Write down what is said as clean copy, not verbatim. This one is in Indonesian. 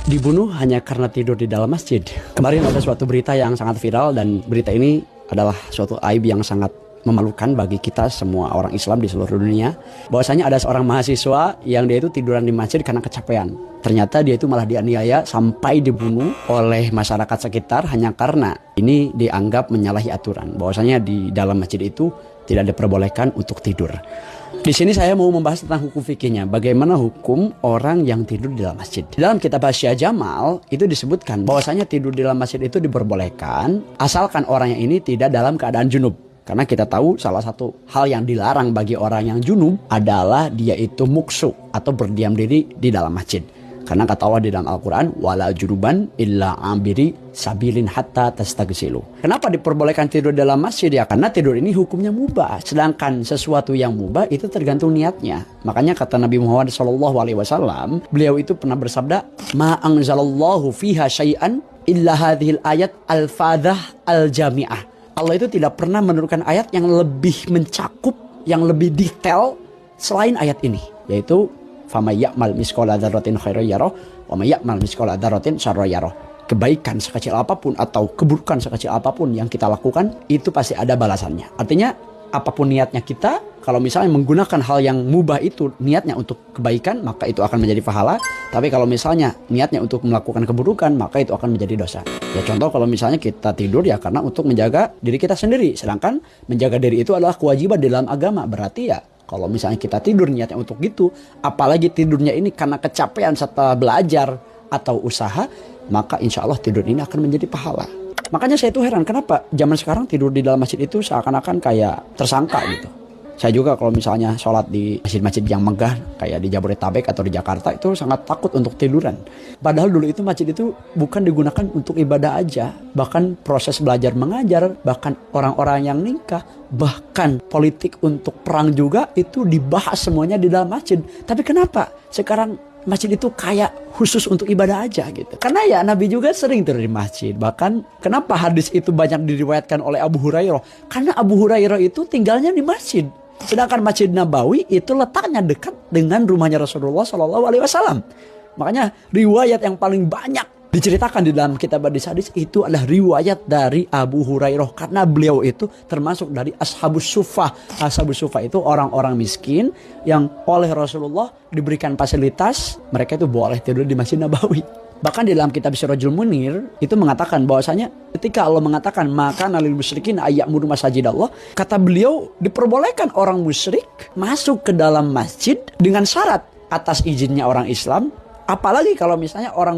dibunuh hanya karena tidur di dalam masjid. Kemarin ada suatu berita yang sangat viral, dan berita ini adalah suatu aib yang sangat memalukan bagi kita semua orang Islam di seluruh dunia. Bahwasanya ada seorang mahasiswa yang dia itu tiduran di masjid karena kecapean. Ternyata dia itu malah dianiaya sampai dibunuh oleh masyarakat sekitar hanya karena ini dianggap menyalahi aturan. Bahwasanya di dalam masjid itu tidak diperbolehkan untuk tidur. Di sini saya mau membahas tentang hukum fikihnya. Bagaimana hukum orang yang tidur di dalam masjid. Di dalam kitab Hasyiah Jamal itu disebutkan bahwasanya tidur di dalam masjid itu diperbolehkan asalkan orang yang ini tidak dalam keadaan junub. Karena kita tahu salah satu hal yang dilarang bagi orang yang junub adalah dia itu muksu atau berdiam diri di dalam masjid. Karena kata Allah di dalam Al-Quran, wala junuban illa ambiri sabilin hatta tastagsilu. Kenapa diperbolehkan tidur dalam masjid? Ya karena tidur ini hukumnya mubah. Sedangkan sesuatu yang mubah itu tergantung niatnya. Makanya kata Nabi Muhammad SAW, beliau itu pernah bersabda, ma anzalallahu fiha syai'an illa hadhil ayat al-fadah al-jami'ah. Allah itu tidak pernah menurunkan ayat yang lebih mencakup, yang lebih detail selain ayat ini, yaitu faman ya'mal misqala dzarratin khairan yarah wa may ya'mal misqala dzarratin syarran yarah. Kebaikan sekecil apapun atau keburukan sekecil apapun yang kita lakukan itu pasti ada balasannya. Artinya apapun niatnya kita, kalau misalnya menggunakan hal yang mubah itu niatnya untuk kebaikan, maka itu akan menjadi pahala. Tapi kalau misalnya niatnya untuk melakukan keburukan, maka itu akan menjadi dosa. Ya contoh kalau misalnya kita tidur ya karena untuk menjaga diri kita sendiri. Sedangkan menjaga diri itu adalah kewajiban di dalam agama. Berarti ya kalau misalnya kita tidur niatnya untuk gitu, apalagi tidurnya ini karena kecapean setelah belajar atau usaha, maka insya Allah tidur ini akan menjadi pahala. Makanya saya tuh heran kenapa zaman sekarang tidur di dalam masjid itu seakan-akan kayak tersangka gitu. Saya juga kalau misalnya sholat di masjid-masjid yang megah kayak di Jabodetabek atau di Jakarta itu sangat takut untuk tiduran. Padahal dulu itu masjid itu bukan digunakan untuk ibadah aja. Bahkan proses belajar mengajar, bahkan orang-orang yang nikah, bahkan politik untuk perang juga itu dibahas semuanya di dalam masjid. Tapi kenapa sekarang masjid itu kayak khusus untuk ibadah aja gitu? Karena ya Nabi juga sering tidur di masjid. Bahkan kenapa hadis itu banyak diriwayatkan oleh Abu Hurairah? Karena Abu Hurairah itu tinggalnya di masjid. Sedangkan Masjid Nabawi itu letaknya dekat dengan rumahnya Rasulullah SAW. Makanya riwayat yang paling banyak diceritakan di dalam kitab hadis itu adalah riwayat dari Abu Hurairah. Karena beliau itu termasuk dari Ashabus Suffah. Ashabus Suffah itu orang-orang miskin yang oleh Rasulullah diberikan fasilitas. Mereka itu boleh tidur di Masjid Nabawi. Bahkan di dalam kitab Sirajul Munir itu mengatakan bahwasanya ketika Allah mengatakan maka nalil musyrikin ayyamuru masajid Allah, kata beliau diperbolehkan orang musyrik masuk ke dalam masjid dengan syarat atas izinnya orang Islam. Apalagi kalau misalnya orang